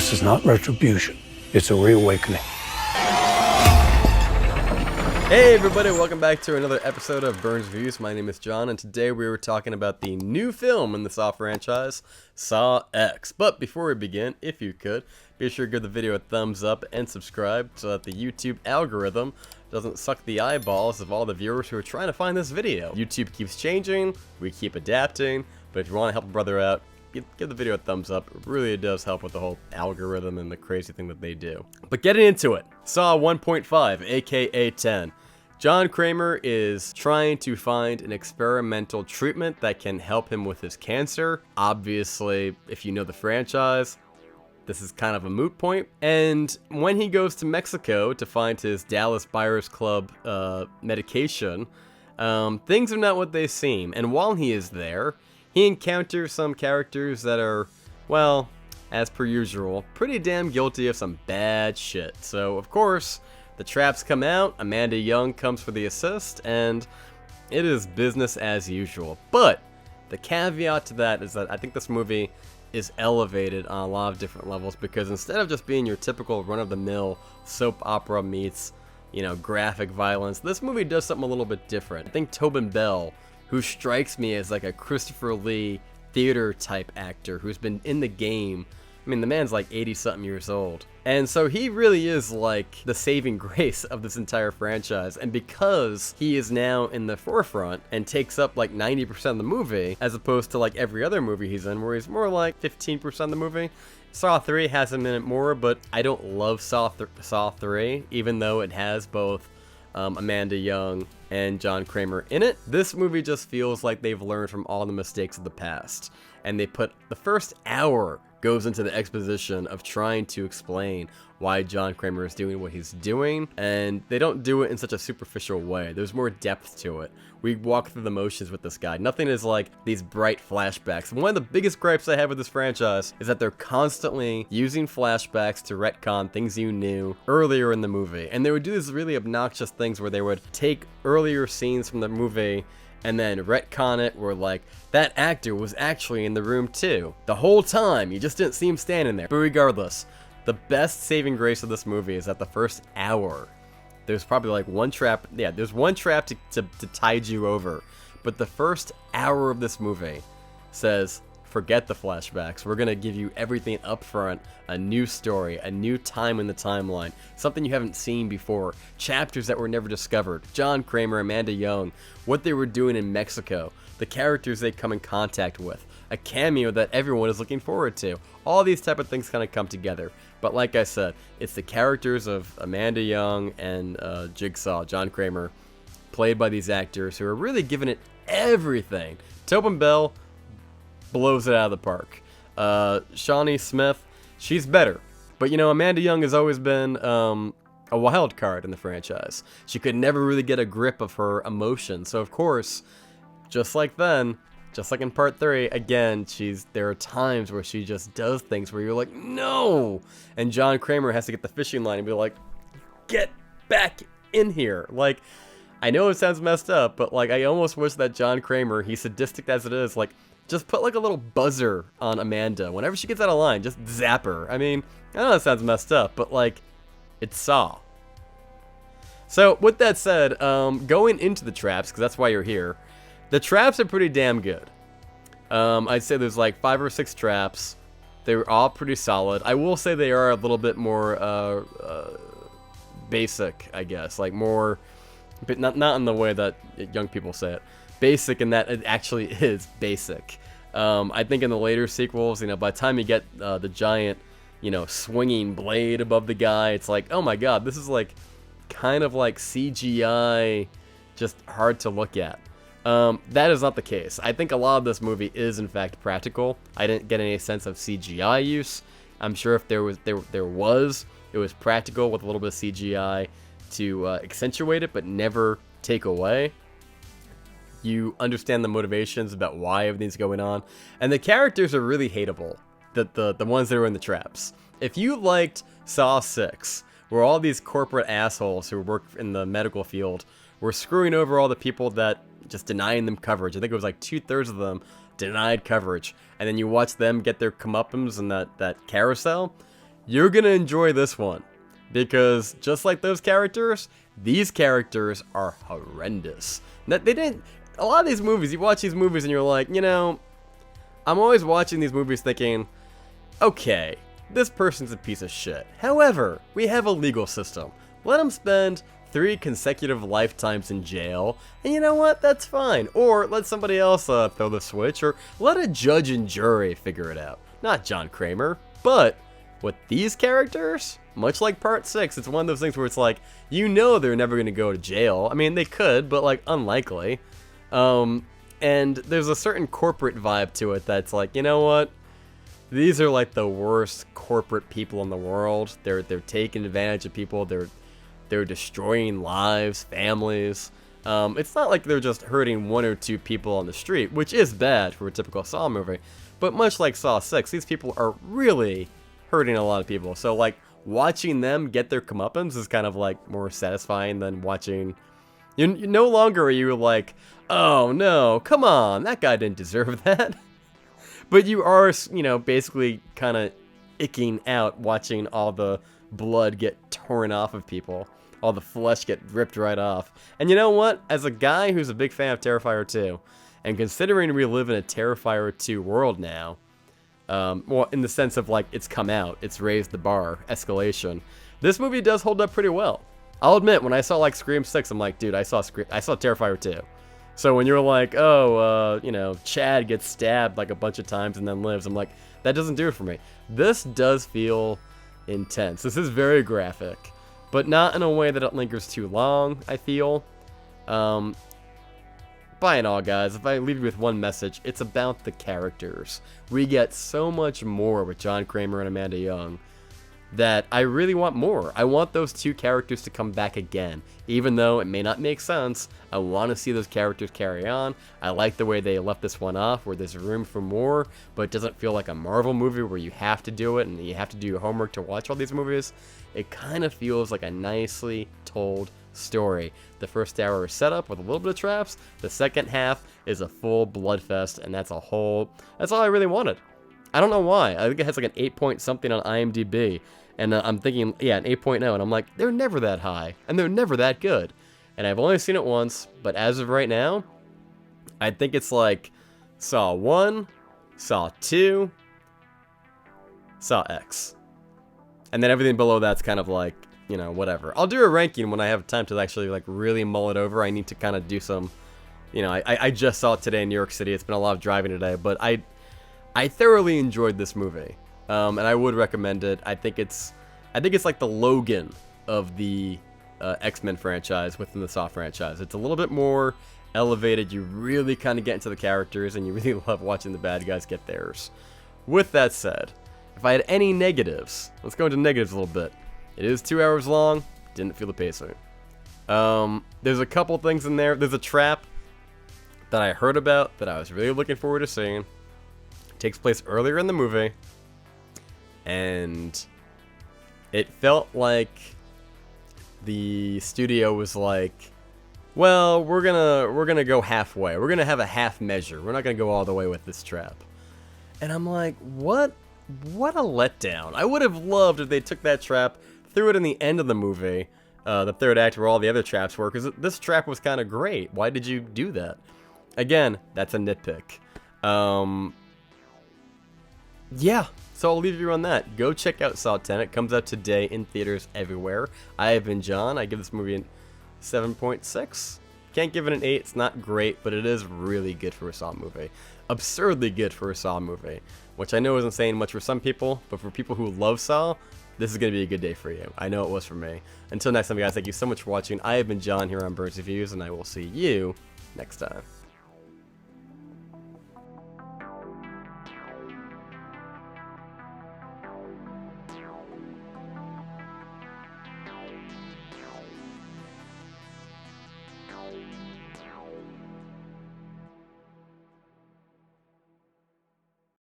This is not retribution. It's a reawakening. Hey everybody, welcome back to another episode of Burns Views. My name is John, and today we were talking about the new film in the Saw franchise, Saw X. But before we begin, if you could, be sure to give the video a thumbs up and subscribe so that the YouTube algorithm doesn't suck the eyeballs of all the viewers who are trying to find this video. YouTube keeps changing, we keep adapting, but if you want to help a brother out, give the video a thumbs up. It really does help with the whole algorithm and the crazy thing that they do. But getting into it, Saw 1.5, aka 10. John Kramer is trying to find an experimental treatment that can help him with his cancer. Obviously, if you know the franchise, this is kind of a moot point. And when he goes to Mexico to find his Dallas Buyers Club medication, things are not what they seem. And while he is there, he encounters some characters that are, well, as per usual, pretty damn guilty of some bad shit. So, of course, the traps come out, Amanda Young comes for the assist, and it is business as usual. But the caveat to that is that I think this movie is elevated on a lot of different levels, because instead of just being your typical run-of-the-mill soap opera meets, you know, graphic violence, this movie does something a little bit different. I think Tobin Bell, who strikes me as like a Christopher Lee theater type actor who's been in the game. I mean, the man's like 80-something years old. And so he really is like the saving grace of this entire franchise. And because he is now in the forefront and takes up like 90% of the movie, as opposed to like every other movie he's in, where he's more like 15% of the movie. Saw 3 has him in it more, but I don't love Saw 3, even though it has both Amanda Young and John Kramer in it. This movie just feels like they've learned from all the mistakes of the past. And they put the first hour goes into the exposition of trying to explain why John Kramer is doing what he's doing, and they don't do it in such a superficial way. There's more depth to it. We walk through the motions with this guy. Nothing is like these bright flashbacks. One of the biggest gripes I have with this franchise is that they're constantly using flashbacks to retcon things you knew earlier in the movie, and they would do these really obnoxious things where they would take earlier scenes from the movie and then retcon it where like that actor was actually in the room too the whole time, you just didn't see him standing there. But regardless, the best saving grace of this movie is that the first hour there's probably like one trap, there's one trap to tide you over, but the first hour of this movie says forget the flashbacks, we're gonna give you everything up front, a new story, a new time in the timeline, something you haven't seen before, chapters that were never discovered, John Kramer, Amanda Young, what they were doing in Mexico, the characters they come in contact with, a cameo that everyone is looking forward to. All these type of things kind of come together. But like I said, it's the characters of Amanda Young and Jigsaw, John Kramer, played by these actors who are really giving it everything. Tobin Bell blows it out of the park. Shawnee Smith, she's better. But you know, Amanda Young has always been a wild card in the franchise. She could never really get a grip of her emotion. So of course, just like then, just like in part 3, again, there are times where she just does things where you're like, no! And John Kramer has to get the fishing line and be like, get back in here. Like, I know it sounds messed up, but like, I almost wish that John Kramer, he's sadistic as it is, like, just put like a little buzzer on Amanda. Whenever she gets out of line, just zap her. I mean, I know that sounds messed up, but like, it's Saw. So with that said, going into the traps, because that's why you're here, the traps are pretty damn good. I'd say there's like 5 or 6 traps. They were all pretty solid. I will say they are a little bit more basic, I guess. Like more, but not in the way that young people say it. Basic in that it actually is basic. I think in the later sequels, you know, by the time you get the giant, you know, swinging blade above the guy, it's like, oh my god, this is like kind of like CGI, just hard to look at. That is not the case. I think a lot of this movie is in fact practical. I didn't get any sense of CGI use. I'm sure if there was, it was practical with a little bit of CGI to accentuate it, but never take away. You understand the motivations about why everything's going on, and the characters are really hateable. The ones that are in the traps. If you liked Saw 6, where all these corporate assholes who work in the medical field were screwing over all the people that just denying them coverage. I think it was like 2/3 of them denied coverage, and then you watch them get their comeuppance in that carousel. you're gonna enjoy this one. Because just like those characters, these characters are horrendous. Now, a lot of these movies, you watch these movies and you're like, you know, I'm always watching these movies thinking, okay, this person's a piece of shit. However, we have a legal system. Let them spend 3 consecutive lifetimes in jail, and you know what? That's fine. Or let somebody else throw the switch, or let a judge and jury figure it out. Not John Kramer. But with these characters, much like Part 6, it's one of those things where it's like, you know they're never going to go to jail. I mean, they could, but like unlikely. And there's a certain corporate vibe to it that's like, you know what? These are like the worst corporate people in the world. They're taking advantage of people. They're destroying lives, families. It's not like they're just hurting 1 or 2 people on the street, which is bad for a typical Saw movie. But much like Saw 6, these people are really hurting a lot of people. So like watching them get their comeuppance is kind of like more satisfying than watching. You no longer are you like, oh no, come on, that guy didn't deserve that. But you are, you know, basically kind of icking out watching all the blood get torn off of people. All the flesh get ripped right off. And you know what? As a guy who's a big fan of Terrifier 2, and considering we live in a Terrifier 2 world now, well, in the sense of like it's come out, it's raised the bar, escalation, this movie does hold up pretty well. I'll admit, when I saw like Scream 6, I'm like, dude, I saw Terrifier 2. So when you're like, oh, you know, Chad gets stabbed like a bunch of times and then lives, I'm like, that doesn't do it for me. This does feel intense. This is very graphic, but not in a way that it lingers too long, I feel. By and all, guys, if I leave you with one message, it's about the characters. We get so much more with John Kramer and Amanda Young that I really want more. I want those 2 characters to come back again. Even though it may not make sense, I want to see those characters carry on. I like the way they left this one off, where there's room for more, but it doesn't feel like a Marvel movie where you have to do it and you have to do your homework to watch all these movies. It kind of feels like a nicely told story. The first hour is set up with a little bit of traps. The second half is a full bloodfest, and that's all I really wanted. I don't know why. I think it has like an 8 point something on IMDb. And I'm thinking, yeah, an 8.0. And I'm like, they're never that high. And they're never that good. And I've only seen it once. But as of right now, I think it's like Saw 1, Saw 2, Saw X. And then everything below that's kind of like, you know, whatever. I'll do a ranking when I have time to actually like really mull it over. I need to kind of do some, you know, I just saw it today in New York City. It's been a lot of driving today. But I thoroughly enjoyed this movie. And I would recommend it. I think it's like the Logan of the X-Men franchise within the Saw franchise. It's a little bit more elevated. You really kind of get into the characters, and you really love watching the bad guys get theirs. With that said, if I had any negatives, let's go into negatives a little bit. It is 2 hours long. Didn't feel the pacing. There's a couple things in there. There's a trap that I heard about that I was really looking forward to seeing. It takes place earlier in the movie. And it felt like the studio was like, well, we're gonna go halfway. We're gonna have a half measure. We're not gonna go all the way with this trap. And I'm like, what a letdown. I would have loved if they took that trap, threw it in the end of the movie, the third act where all the other traps were, because this trap was kind of great. Why did you do that? Again, that's a nitpick. Yeah. So I'll leave you on that. Go check out Saw 10. It comes out today in theaters everywhere. I have been John. I give this movie a 7.6. Can't give it an 8. It's not great, but it is really good for a Saw movie. Absurdly good for a Saw movie, which I know isn't saying much for some people, but for people who love Saw, this is going to be a good day for you. I know it was for me. Until next time, guys, thank you so much for watching. I have been John here on Burns Reviews, and I will see you next time.